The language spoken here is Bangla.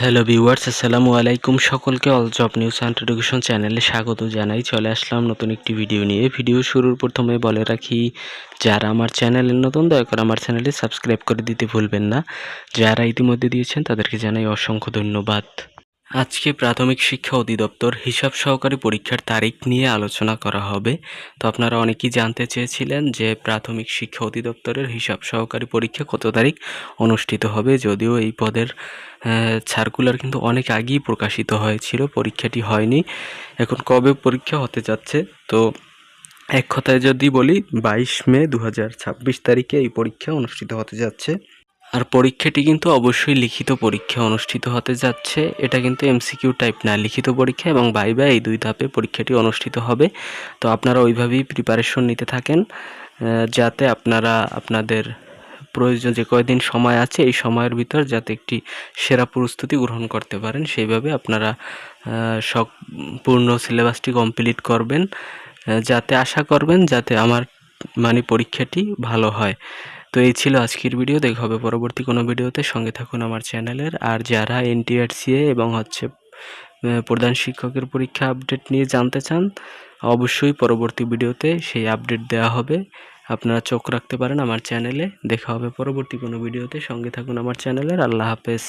হ্যালো ভিউয়ার্স, আসসালামু আলাইকুম। সকলকে all job news and education চ্যানেলে স্বাগত জানাই। চলে আসলাম নতুন একটি ভিডিও নিয়ে। ভিডিও শুরুর প্রথমে বলে রাখি, যারা আমার চ্যানেলে নতুন দয়া করে আমার চ্যানেলে সাবস্ক্রাইব করে দিতে ভুলবেন না। যারা ইতিমধ্যে দিয়েছেন তাদেরকে জানাই অসংখ্য ধন্যবাদ। আজকে প্রাথমিক শিক্ষা অধিদপ্তর হিসাব সহকারী পরীক্ষার তারিখ নিয়ে আলোচনা করা হবে। তো আপনারা অনেকেই জানতে চেয়েছিলেন যে প্রাথমিক শিক্ষা অধিদপ্তরের হিসাব সহকারী পরীক্ষা কত তারিখ অনুষ্ঠিত হবে। যদিও এই পদের সার্কুলার কিন্তু অনেক আগেই প্রকাশিত হয়েছিল, পরীক্ষাটি হয়নি। এখন কবে পরীক্ষা হতে যাচ্ছে, তো এক কথায় যদি বলি 22 মে 2026 তারিখে এই পরীক্ষা অনুষ্ঠিত হতে যাচ্ছে। আর পরীক্ষাটি কিন্তু অবশ্যই লিখিত পরীক্ষা অনুষ্ঠিত হতে যাচ্ছে। এটা কিন্তু এমসিকিউ টাইপ না, লিখিত পরীক্ষা এবং ভাইভা এই দুই ধাপে পরীক্ষাটি অনুষ্ঠিত হবে। তো আপনারা ওইভাবেই প্রিপারেশন নিতে থাকেন, যাতে আপনারা আপনাদের প্রয়োজন যে কয়দিন সময় আছে এই সময়ের ভিতর যাতে একটি সেরা প্রস্তুতি গ্রহণ করতে পারেন, সেইভাবে আপনারা সম্পূর্ণ সিলেবাসটি কমপ্লিট করবেন, যাতে আশা করবেন যাতে আমার পরীক্ষাটি ভালো হয়। তো এই ছিল আজকের ভিডিও। দেখা হবে পরবর্তী কোনো ভিডিওতে। সঙ্গে থাকুন আমার চ্যানেলের। আর যারা এনটিআরসিএ এবং প্রধান শিক্ষকের পরীক্ষা আপডেট নিয়ে জানতে চান, অবশ্যই পরবর্তী ভিডিওতে সেই আপডেট দেওয়া হবে। আপনারা চোখ রাখতে পারেন আমার চ্যানেলে। দেখা হবে পরবর্তী কোনো ভিডিওতে। সঙ্গে থাকুন আমার চ্যানেলের। আল্লাহ হাফেজ।